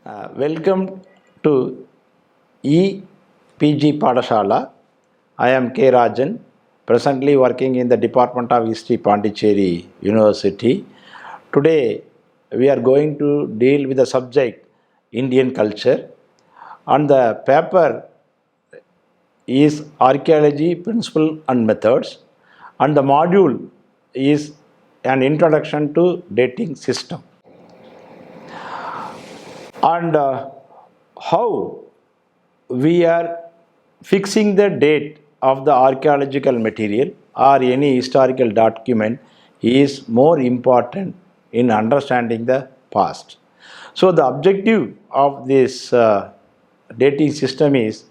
Welcome to EPG Padashala. I am K. Rajan, presently working in the Department of History, Pondicherry University. Today, we are going to deal with the subject Indian culture, and the paper is Archaeology, Principle and Methods, and the module is an introduction to dating system. And how we are fixing the date of the archaeological material or any historical document is more important in understanding the past. So the objective of this dating system is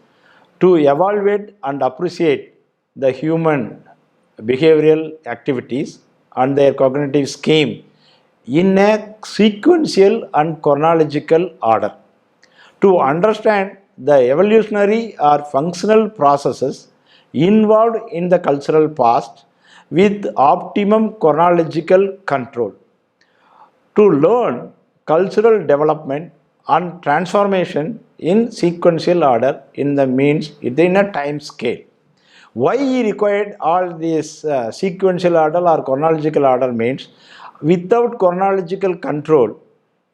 to evaluate and appreciate the human behavioral activities and their cognitive scheme in a sequential and chronological order. To understand the evolutionary or functional processes involved in the cultural past with optimum chronological control. To learn cultural development and transformation in sequential order in the means within a time scale. Why he required all this sequential order or chronological order means without chronological control,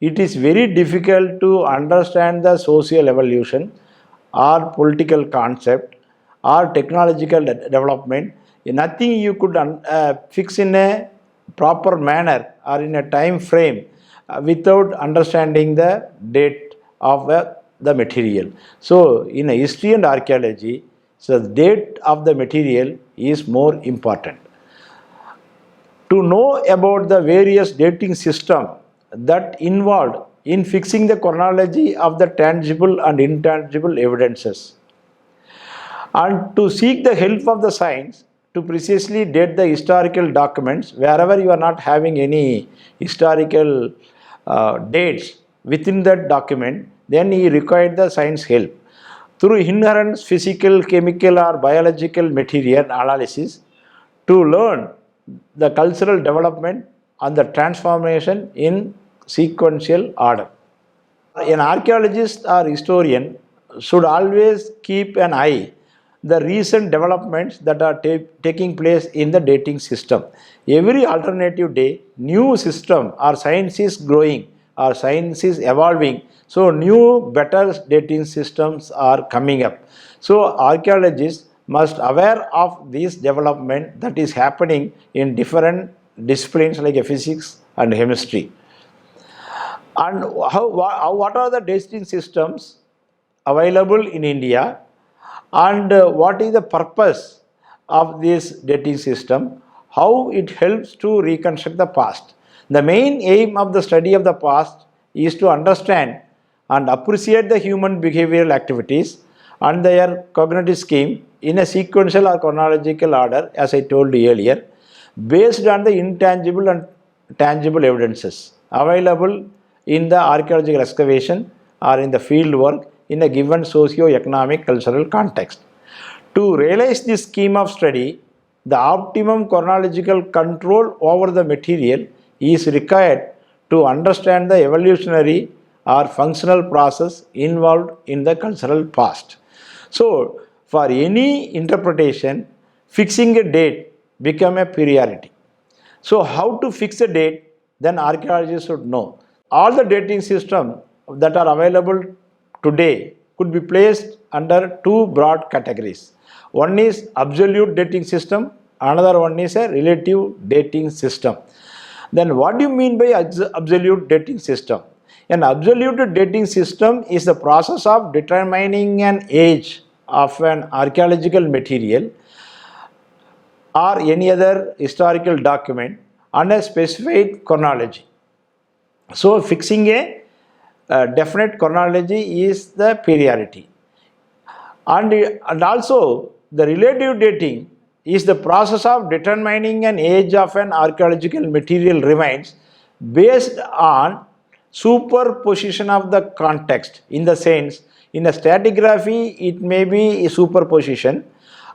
it is very difficult to understand the social evolution or political concept or technological development. Nothing you could fix in a proper manner or in a time frame without understanding the date of the material. So, in history and archaeology, so the date of the material is more important. To know about the various dating system that involved in fixing the chronology of the tangible and intangible evidences, and to seek the help of the science to precisely date the historical documents wherever you are not having any historical dates within that document, then he required the science help. Through inherent physical, chemical or biological material analysis to learn the cultural development and the transformation in sequential order. An archaeologist or historian should always keep an eye the recent developments that are taking place in the dating system. Every alternative day, new system or science is growing or science is evolving. So new better dating systems are coming up. So archaeologists must aware of this development that is happening in different disciplines like physics and chemistry. And what are the dating systems available in India, and what is the purpose of this dating system, how it helps to reconstruct the past. The main aim of the study of the past is to understand and appreciate the human behavioral activities and their cognitive scheme in a sequential or chronological order, as I told you earlier, based on the intangible and tangible evidences available in the archaeological excavation or in the field work in a given socio-economic cultural context. To realize this scheme of study, the optimum chronological control over the material is required to understand the evolutionary or functional process involved in the cultural past. So, for any interpretation, fixing a date become a priority. So, how to fix a date? Then archaeologists should know. All the dating systems that are available today could be placed under two broad categories. One is absolute dating system, another one is a relative dating system. Then what do you mean by absolute dating system? An absolute dating system is the process of determining an age of an archaeological material or any other historical document on a specified chronology. So fixing a definite chronology is the priority. And also the relative dating is the process of determining an age of an archaeological material remains based on superposition of the context. In the sense, in a stratigraphy it may be a superposition,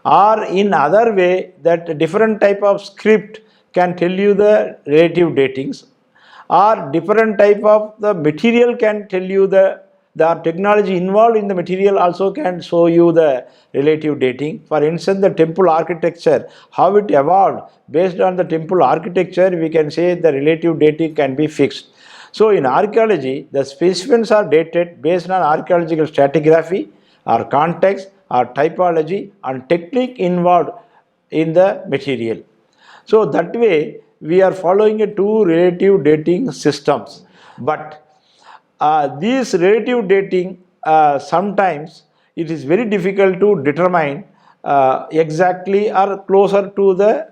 or in other way that different type of script can tell you the relative datings, or different type of the material can tell you the the technology involved in the material also can show you the relative dating. For instance, the temple architecture, how it evolved, based on the temple architecture, we can say the relative dating can be fixed. So in archaeology, the specimens are dated based on archaeological stratigraphy, or context, or typology, and technique involved in the material. So that way, we are following a two relative dating systems. But these relative dating, sometimes it is very difficult to determine exactly or closer to the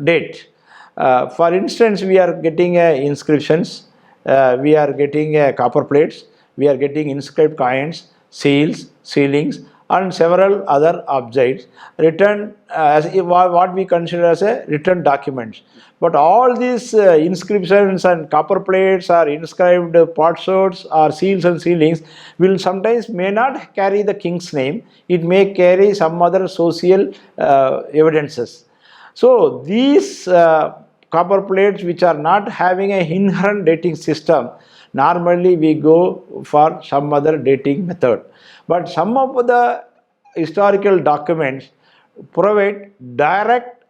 date. For instance, we are getting inscriptions, we are getting copper plates, we are getting inscribed coins, seals, sealings, and several other objects written as what we consider as a written documents. But all these inscriptions and copper plates or inscribed potsherds or seals and sealings will sometimes may not carry the king's name. It may carry some other social evidences. So these copper plates which are not having a inherent dating system, normally we go for some other dating method. But some of the historical documents provide direct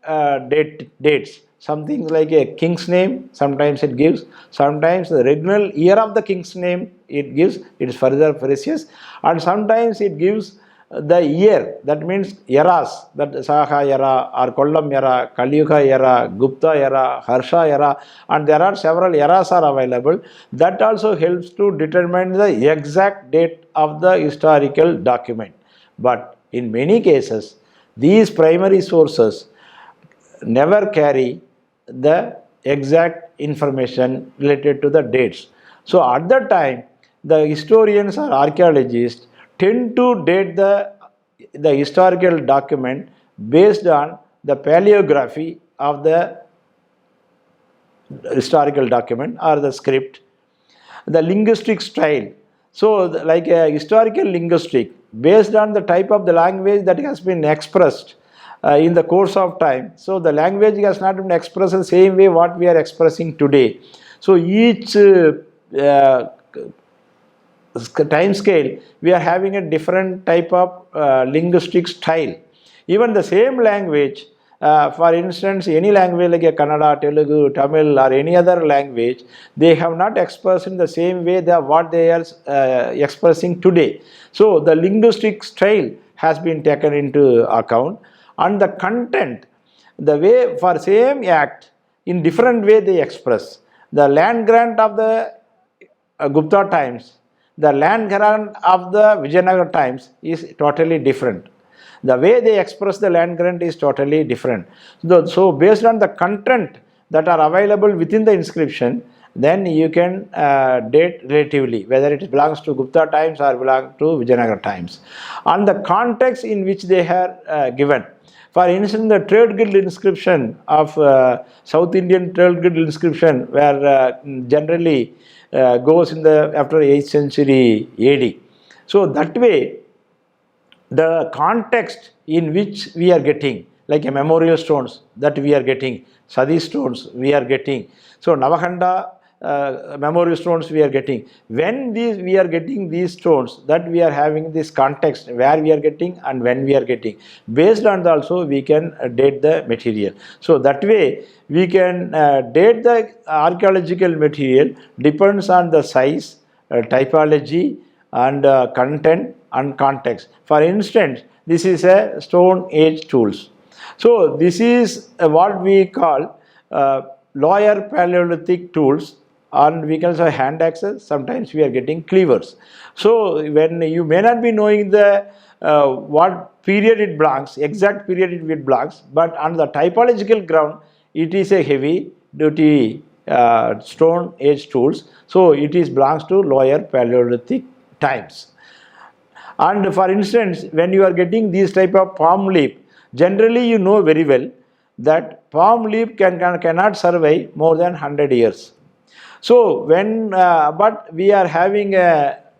dates. Something like a king's name, sometimes it gives, sometimes the original year of the king's name it gives, it is further precious, and sometimes it gives the year, that means eras, that Saha era or Kollam era, Kaliyuga era, Gupta era, Harsha era, and there are several eras are available. That also helps to determine the exact date of the historical document. But in many cases, these primary sources never carry the exact information related to the dates. So at that time, the historians or archaeologists tend to date the historical document based on the paleography of the historical document or the script, the linguistic style. So like a historical linguistic, based on the type of the language that has been expressed in the course of time. So the language has not been expressed the same way what we are expressing today. So each time scale, we are having a different type of linguistic style. Even the same language, for instance, any language like a Kannada, Telugu, Tamil, or any other language, they have not expressed in the same way that what they are expressing today. So the linguistic style has been taken into account, and the content, the way for same act, in different way they express. The land grant of the Gupta times, the land grant of the Vijayanagar times is totally different. The way they express the land grant is totally different. So based on the content that are available within the inscription, then you can date relatively whether it belongs to Gupta times or belongs to Vijayanagar times. And the context in which they are given. For instance, the trade guild inscription of South Indian trade guild inscription, where generally goes in the after 8th century AD. So that way, the context in which we are getting, like a memorial stones that we are getting, Sadi stones we are getting, so Navakhanda memorial stones we are getting. When we are getting these stones, that we are having this context where we are getting and when we are getting. Based on that also we can date the material. So that way we can date the archaeological material depends on the size, typology, and content and context. For instance, this is a Stone Age tools. So this is what we call lower Paleolithic tools, and we can say hand axes. Sometimes we are getting cleavers. So when you may not be knowing the what period it belongs, exact period it belongs, but on the typological ground, it is a heavy duty Stone Age tools. So it is belongs to lower Paleolithic times. And for instance, when you are getting these type of palm leaf, generally you know very well that palm leaf cannot survive more than 100 years. So when, but we are having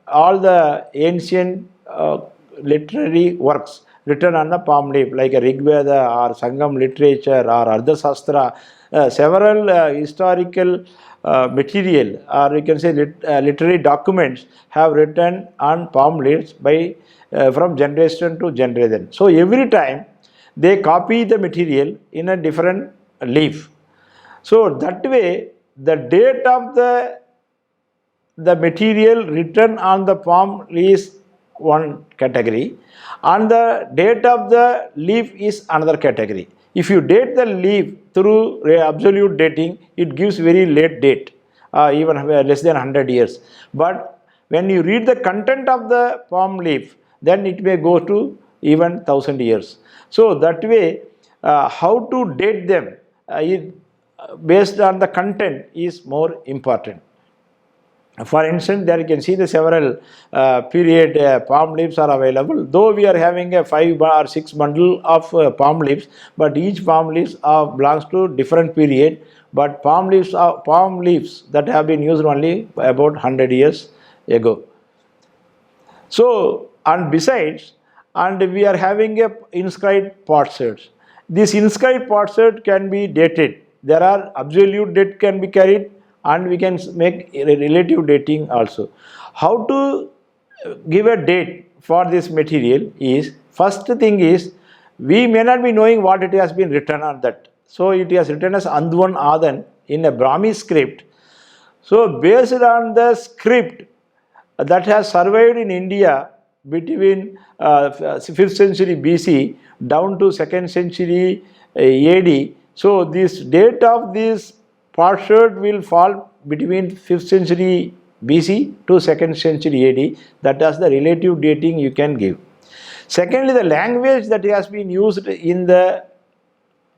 all the ancient literary works written on the palm leaf, like a Rig Veda or Sangam literature or Ardha Sastra, several historical material, or you can say literary documents have written on palm leaves by from generation to generation. So every time they copy the material in a different leaf. So that way the date of the material written on the palm is one category, and the date of the leaf is another category. If you date the leaf through absolute dating, it gives very late date, even less than 100 years. But when you read the content of the palm leaf, then it may go to even 1000 years. So that way, how to date them based on the content is more important. For instance, there you can see the several period palm leaves are available. Though we are having a 5 or 6 bundle of palm leaves, but each palm leaves belongs to different period. But palm leaves are palm leaves that have been used only about 100 years ago. So, and besides, and we are having a inscribed potsherds. This inscribed potsherd can be dated. There are absolute date can be carried, and we can make relative dating also. How to give a date for this material is, first thing is, we may not be knowing what it has been written on that. So it has written as Andwan Adan in a Brahmi script. So based on the script that has survived in India between 5th century BC down to 2nd century AD. So this date of this potsherd will fall between 5th century BC to 2nd century AD. That is the relative dating you can give. Secondly, the language that has been used in the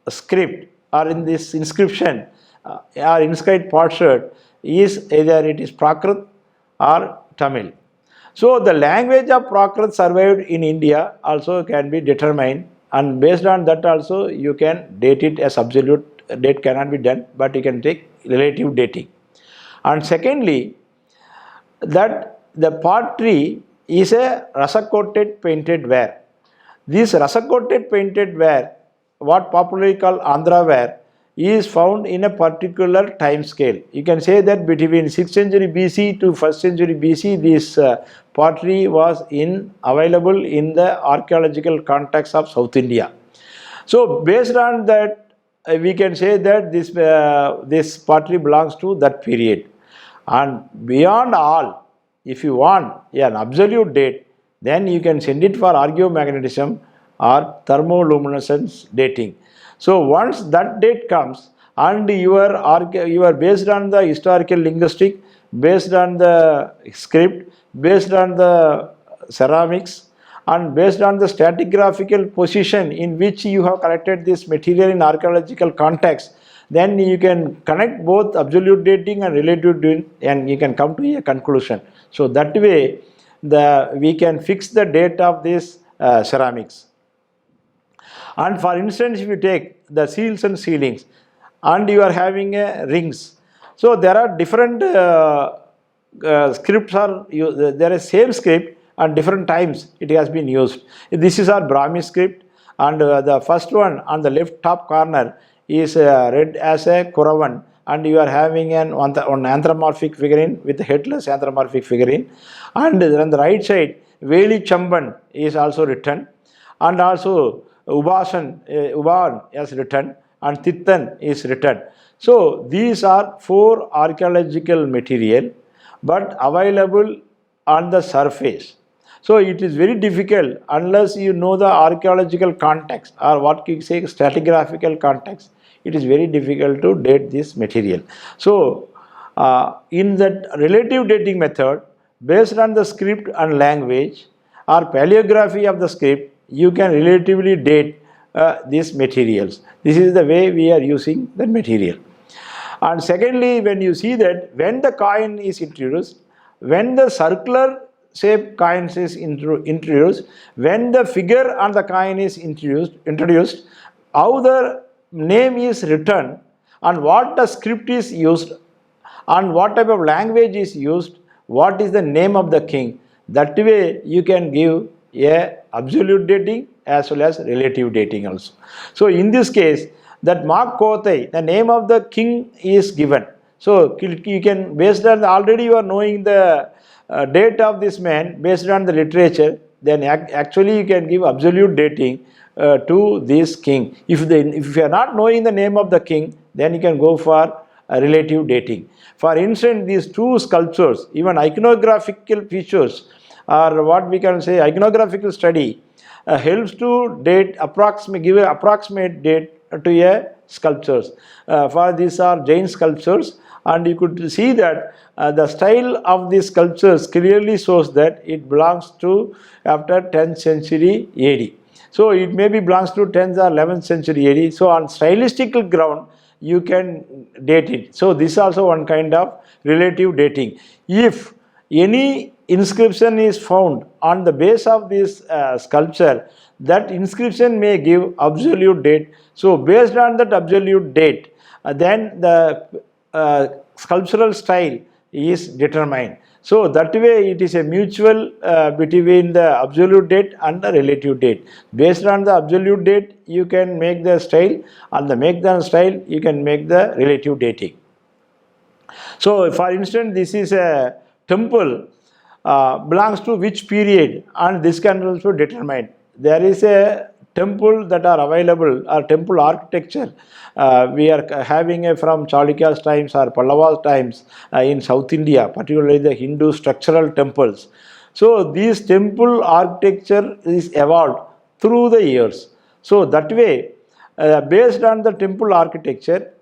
script or in this inscription or inscribed potsherd is either it is Prakrit or Tamil. So the language of Prakrit survived in India also can be determined, and based on that also you can date it as absolute date cannot be done, but you can take relative dating. And secondly, that the pottery is a rasa-coated painted ware. This rasa-coated painted ware, what popularly called Andhra ware, is found in a particular time scale. You can say that between 6th century BC to 1st century BC, this pottery was available in the archaeological context of South India. So based on that, we can say that this pottery belongs to that period. And beyond all, if you want an absolute date, then you can send it for archaeomagnetism or thermoluminescence dating. So once that date comes and you are based on the historical linguistic, based on the script, based on the ceramics, and based on the stratigraphical position in which you have collected this material in archaeological context, then you can connect both absolute dating and relative dating, and you can come to a conclusion. So that way we can fix the date of this ceramics. And for instance, if you take the seals and sealings, and you are having rings, so there are different scripts are used. There is same script and different times it has been used. This is our Brahmi script, and the first one on the left top corner is read as a Kuravan, and you are having an anthropomorphic figurine with a headless anthropomorphic figurine, and on the right side Veli Chamban is also written, and also Uban is written, and Tittan is written. So these are 4 archaeological material, but available on the surface. So it is very difficult unless you know the archaeological context, or what you say stratigraphical context. It is very difficult to date this material. So in that relative dating method, based on the script and language or paleography of the script, you can relatively date these materials. This is the way we are using the material. And secondly, when you see that when the coin is introduced, when the circular shape coins is introduced, when the figure on the coin is introduced, how the name is written, and what the script is used, and what type of language is used, what is the name of the king. That way you can give a absolute dating as well as relative dating also. So in this case, that Mark Kothai, the name of the king is given. So you can, based on already you are knowing the date of this man based on the literature, then actually you can give absolute dating to this king. If you are not knowing the name of the king, then you can go for relative dating. For instance, these two sculptures, even iconographical features, or what we can say iconographical study, helps to date give an approximate date to a sculptures. For these are Jain sculptures, and you could see that the style of these sculptures clearly shows that it belongs to after 10th century AD. So it maybe belongs to 10th or 11th century AD. So on stylistical ground, you can date it. So this is also one kind of relative dating. If any inscription is found on the base of this sculpture, that inscription may give absolute date. So based on that absolute date, then the sculptural style is determined. So that way it is a mutual between the absolute date and the relative date. Based on the absolute date, you can make the style, and the make the style, you can make the relative dating. So for instance, this is a temple belongs to which period, and this can also determine. There is a temple that are available, or temple architecture we are having from Chalukya's times or Pallava's times in South India, particularly the Hindu structural temples. So this temple architecture is evolved through the years. So that way, based on the temple architecture,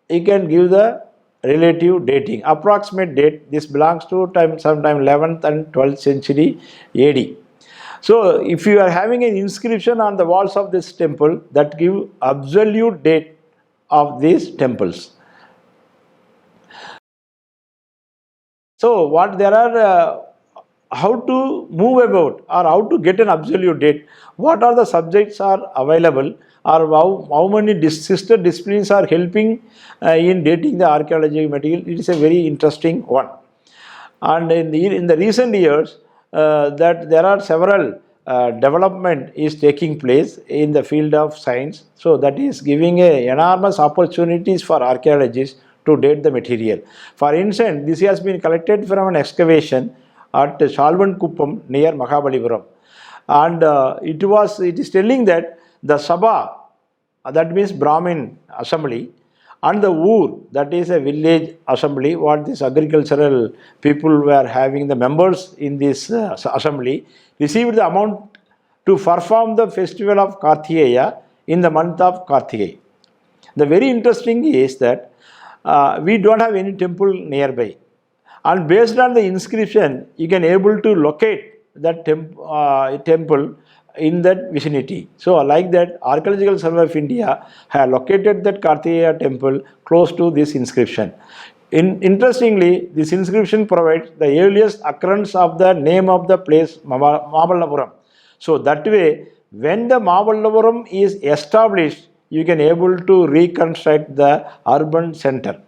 you can give the relative dating, approximate date. This belongs to sometime 11th and 12th century AD. So if you are having an inscription on the walls of this temple, that give absolute date of these temples. So what there are, how to move about or how to get an absolute date, what are the subjects are available, or how many sister disciplines are helping in dating the archaeological material. It is a very interesting one. And in the recent years, that there are several development is taking place in the field of science. So that is giving enormous opportunities for archaeologists to date the material. For instance, this has been collected from an excavation at Shalvankuppam near Mahabalipuram, and it is telling that the Sabha, that means Brahmin assembly, and the Ur, that is a village assembly, what these agricultural people were having, the members in this assembly, received the amount to perform the festival of Kartikeya in the month of Kartikeya. The very interesting is that we don't have any temple nearby, and based on the inscription, you can able to locate that temple in that vicinity. So like that, Archaeological Survey of India have located that Kartikeya temple close to this inscription. Interestingly, this inscription provides the earliest occurrence of the name of the place, Mahabalipuram. So that way, when the Mahabalipuram is established, you can able to reconstruct the urban center.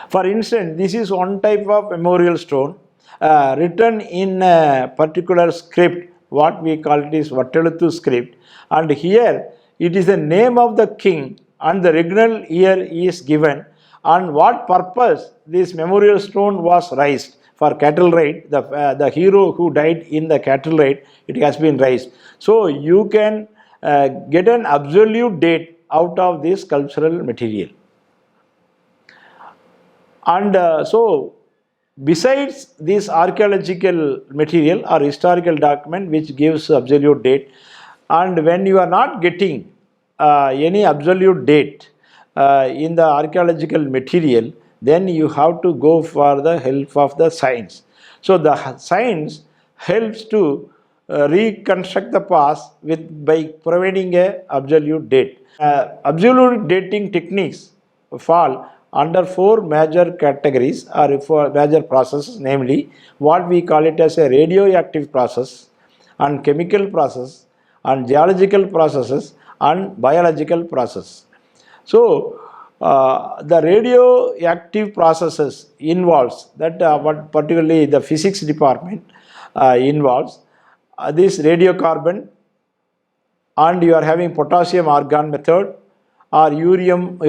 For instance, this is one type of memorial stone written in a particular script, what we call it is Vatteluttu script, and here it is the name of the king and the regnal year is given, and what purpose this memorial stone was raised. For cattle raid, the hero who died in the cattle raid, it has been raised. So you can get an absolute date out of this cultural material. And so besides this archaeological material or historical document which gives absolute date, and when you are not getting any absolute date in the archaeological material, then you have to go for the help of the science. So the science helps to reconstruct the past by providing a absolute date. Absolute dating techniques fall under four major categories or four major processes, namely what we call it as a radioactive process, and chemical process, and geological processes, and biological process. So the radioactive processes involves that what particularly the physics department involves this radiocarbon, and you are having potassium argon method, or uranium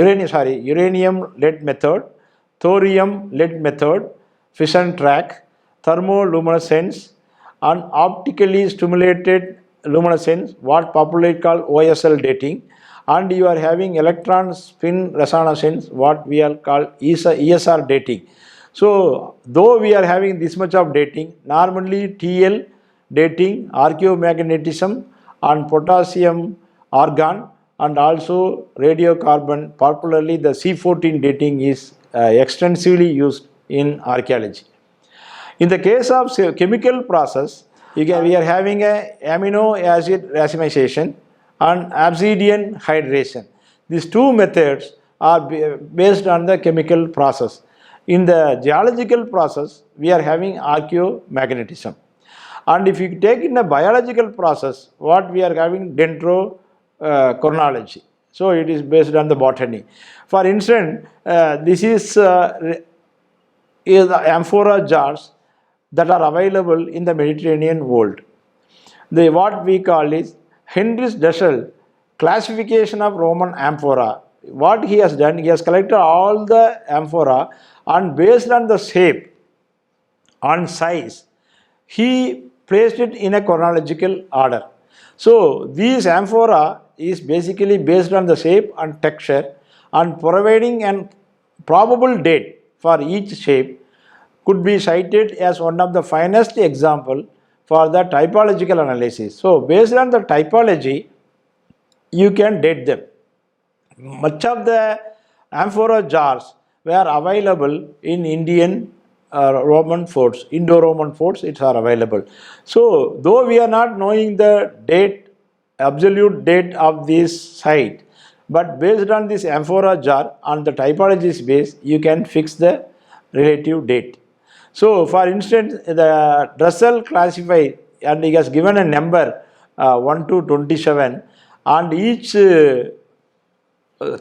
lead method, thorium lead method, fission track, thermoluminescence, and optically stimulated luminescence, what popularly called OSL dating, and you are having electron spin resonance, what we are called ESR dating. So, though we are having this much of dating, normally TL dating, archaeomagnetism, and potassium argon, and also radiocarbon, popularly the C14 dating is extensively used in archaeology. In the case of chemical process, we are having a amino acid racemization and obsidian hydration. These two methods are based on the chemical process. In the geological process, we are having archaeomagnetism. And if you take in a biological process, what we are having dendrochronology. So it is based on the botany. For instance, this is the amphora jars that are available in the Mediterranean world. What we call is Heinrich Deschel classification of Roman amphora. What he has done, he has collected all the amphora and based on the shape and size, he placed it in a chronological order. So these amphora is basically based on the shape and texture and providing an probable date for each shape could be cited as one of the finest example for the typological analysis. So based on the typology, you can date them. Much of the amphora jars were available in Indian Roman forts, Indo-Roman forts, it are available. So, though we are not knowing the date, absolute date of this site, but based on this amphora jar, on the typology base, you can fix the relative date. So, for instance, the Dressel classified, and he has given a number 1 to 27, and each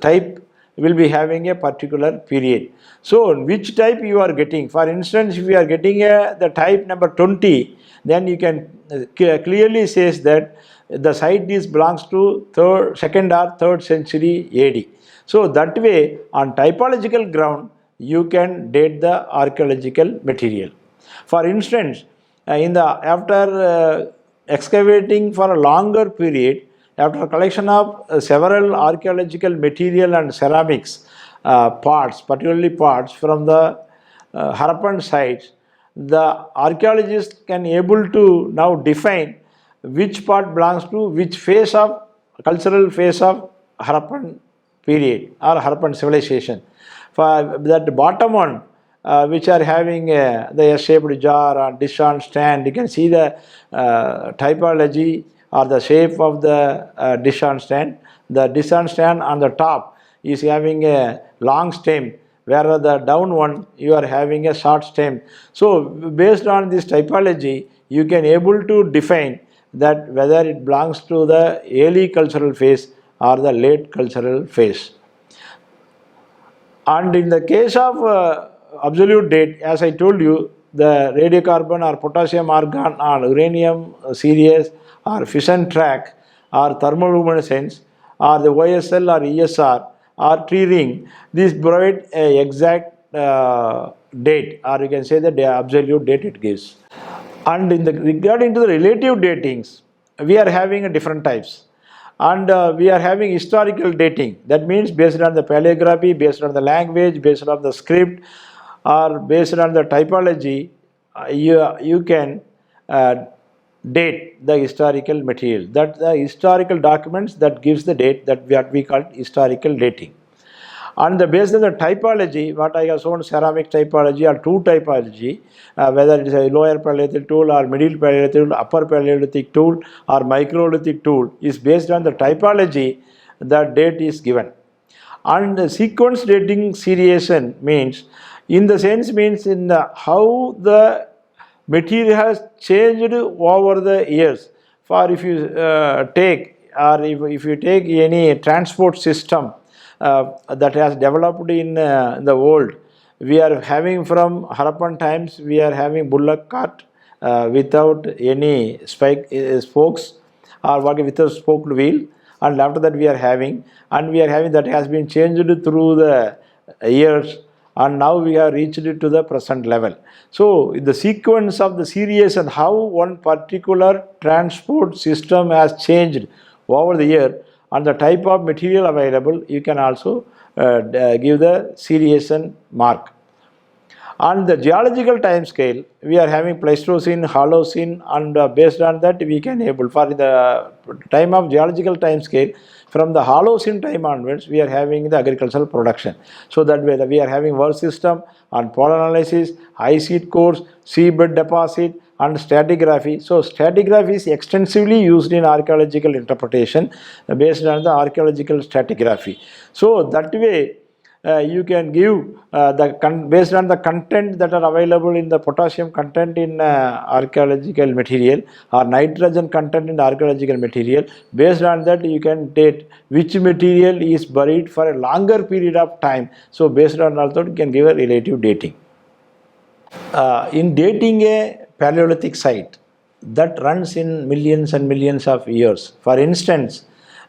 type will be having a particular period. So, which type you are getting? For instance, if you are getting the type number 20, then you can clearly says that the site is belongs to 2nd or 3rd century AD. So, that way on typological ground, you can date the archaeological material. For instance, after excavating for a longer period, after collection of several archaeological material and ceramics parts, particularly parts from the Harappan sites, the archaeologists can able to now define which part belongs to which phase of cultural phase of Harappan period or Harappan civilization. For that bottom one, which are having the S-shaped jar or dish on stand, you can see the typology or the shape of the dish on stand. The dish on stand on the top is having a long stem, whereas the down one you are having a short stem. So based on this typology, you can able to define that whether it belongs to the early cultural phase or the late cultural phase. And in the case of absolute date, as I told you, the radiocarbon or potassium argon or uranium series or fission track or thermoluminescence or the OSL or ESR or tree ring, these provide a exact date, or you can say that the absolute date it gives. And regarding to the relative datings, we are having different types. And we are having historical dating. That means based on the paleography, based on the language, based on the script, or based on the typology, you can date the historical material. That the historical documents that gives the date, that what we call historical dating. And based on the typology, what I have shown, ceramic typology or true typology, whether it is a lower Paleolithic tool or middle Paleolithic tool, upper Paleolithic tool or microlithic tool, is based on the typology, the date is given. And the sequence dating seriation means, in the sense means in the how the material has changed over the years. For if you take, or if you take any transport system that has developed in the world, we are having from Harappan times, we are having bullock cart without any spokes or without spoked wheel, and after that we are having, that has been changed through the years, and now we have reached it to the present level. So the sequence of the series and how one particular transport system has changed over the year and the type of material available, you can also give the seriation mark. On the geological time scale, we are having Pleistocene, Holocene, and based on that we can able, for the time of geological time scale, from the Holocene time onwards, we are having the agricultural production. So that way we are having world system and polar analysis, ice sheet cores, seabed deposit, and stratigraphy. So stratigraphy is extensively used in archaeological interpretation based on the archaeological stratigraphy. So that way you can give based on the content that are available in the potassium content in archaeological material or nitrogen content in the archaeological material. Based on that you can date which material is buried for a longer period of time. So based on also you can give a relative dating. In dating a Paleolithic site that runs in millions and millions of years, for instance,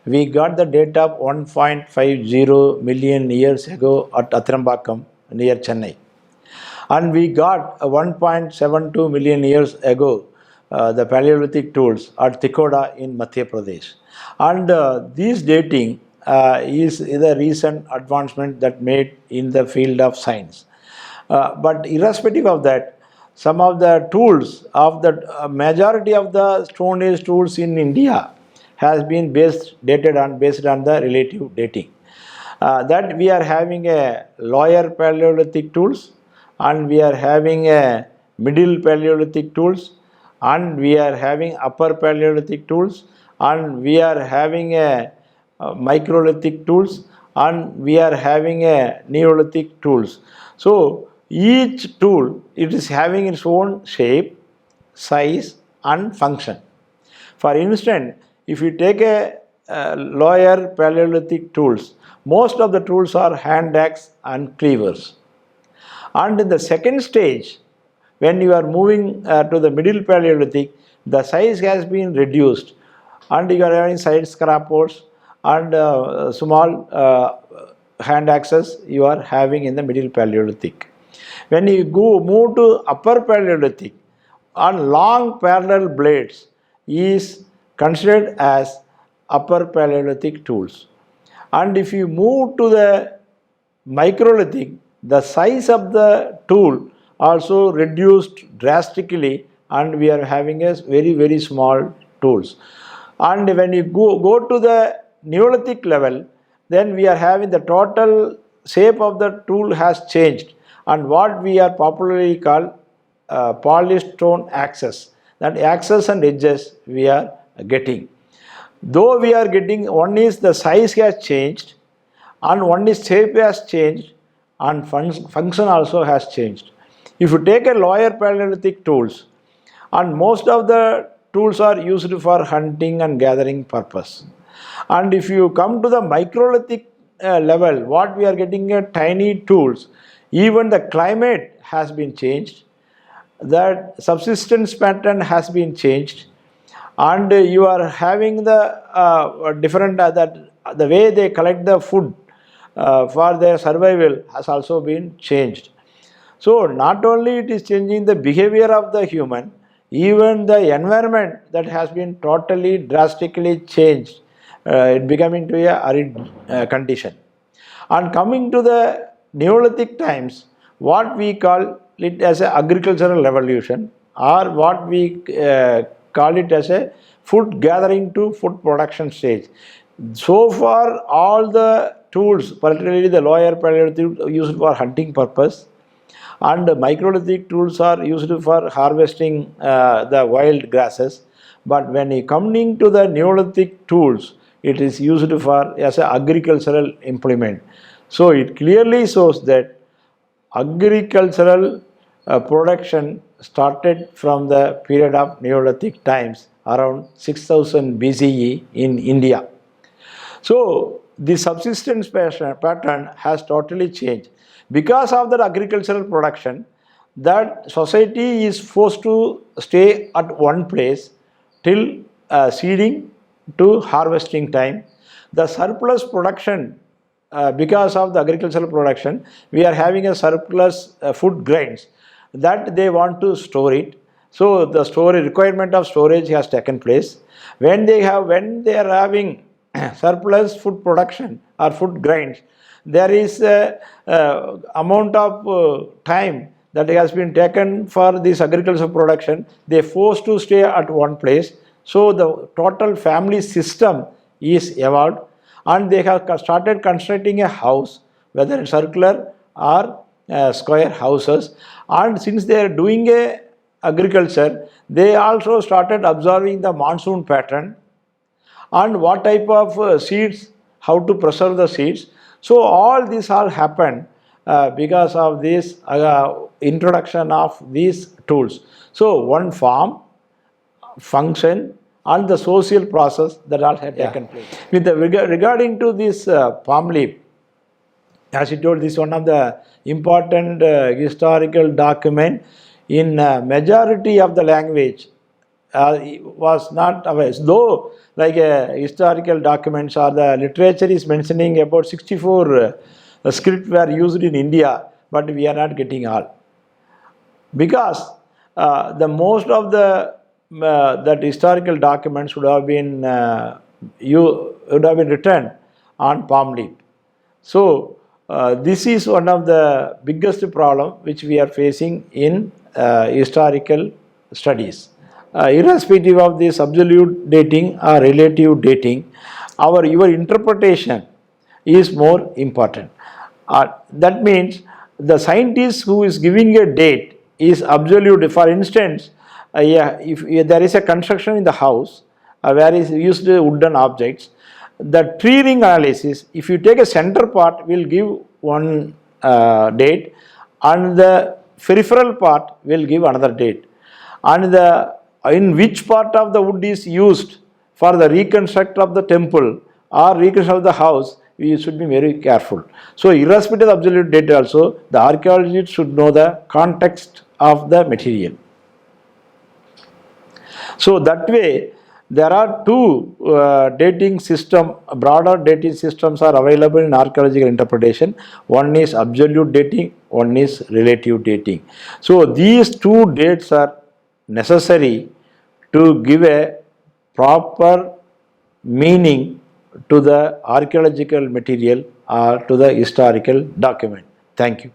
we got the date of 1.50 million years ago at Athirambakkam near Chennai. And we got 1.72 million years ago the Paleolithic tools at Tikoda in Madhya Pradesh. And this dating is the recent advancement that made in the field of science. But irrespective of that, some of the tools of the majority of the Stone Age tools in India has been based on the relative dating. That we are having a lower Paleolithic tools, and we are having a middle Paleolithic tools, and we are having upper Paleolithic tools, and we are having a microlithic tools, and we are having a Neolithic tools. So each tool, it is having its own shape, size, and function. For instance, if you take a lower Paleolithic tools, most of the tools are hand axe and cleavers. And in the second stage, when you are moving to the middle Paleolithic, the size has been reduced, and you are having side scrapers and small hand axes you are having in the middle Paleolithic. When you move to upper Paleolithic, on long parallel blades is considered as upper Paleolithic tools. And if you move to the microlithic, the size of the tool also reduced drastically, and we are having a very small tools. And when you go to the Neolithic level, then we are having the total shape of the tool has changed, and what we are popularly called polished stone axes. That axes and edges we are getting. Though we are getting, one is the size has changed, and one is shape has changed, and function also has changed. If you take a lower Paleolithic tools, and most of the tools are used for hunting and gathering purpose. And if you come to the microlithic level, what we are getting are tiny tools. Even the climate has been changed, that subsistence pattern has been changed, and you are having the different the way they collect the food for their survival has also been changed. So not only it is changing the behavior of the human, even the environment that has been totally drastically changed, it becoming to a arid condition. And coming to the Neolithic times, what we call it as an agricultural revolution, or what we call it as a food gathering to food production stage. So far all the tools, particularly the lower Paleolithic, used for hunting purpose, and the microlithic tools are used for harvesting the wild grasses. But when you coming to the Neolithic tools, it is used for as an agricultural implement. So it clearly shows that agricultural production started from the period of Neolithic times around 6000 BCE in India. So the subsistence pattern has totally changed. Because of that agricultural production, that society is forced to stay at one place till seeding to harvesting time, the surplus production, because of the agricultural production, we are having a surplus food grains that they want to store it. So the storage requirement of storage has taken place. When they are having surplus food production or food grains, there is a amount of time that has been taken for this agricultural production. They forced to stay at one place. So the total family system is evolved, and they have started constructing a house, whether it's circular or square houses. And since they are doing a agriculture, they also started observing the monsoon pattern and what type of seeds, how to preserve the seeds. So all this all happened because of this introduction of these tools. So one form, function, and the social process that all had taken place. With the regarding to this palm leaf, as you told, this is one of the important historical document in majority of the language. Was not aware, though like historical documents or the literature is mentioning about 64 script were used in India, but we are not getting all, because the most of the that historical documents would have been written on palm leaf. So this is one of the biggest problem which we are facing in historical studies. Irrespective of this absolute dating or relative dating, your interpretation is more important. That means the scientist who is giving a date is absolute. For instance, if there is a construction in the house where is used wooden objects, the tree ring analysis, if you take a center part, will give one date, and the peripheral part will give another date, and in which part of the wood is used for the reconstruct of the temple or reconstruct of the house, we should be very careful. So irrespective of absolute date also, the archaeologist should know the context of the material. So that way, there are two dating system, broader dating systems are available in archaeological interpretation. One is absolute dating, one is relative dating. So these two dates are necessary to give a proper meaning to the archaeological material or to the historical document. Thank you.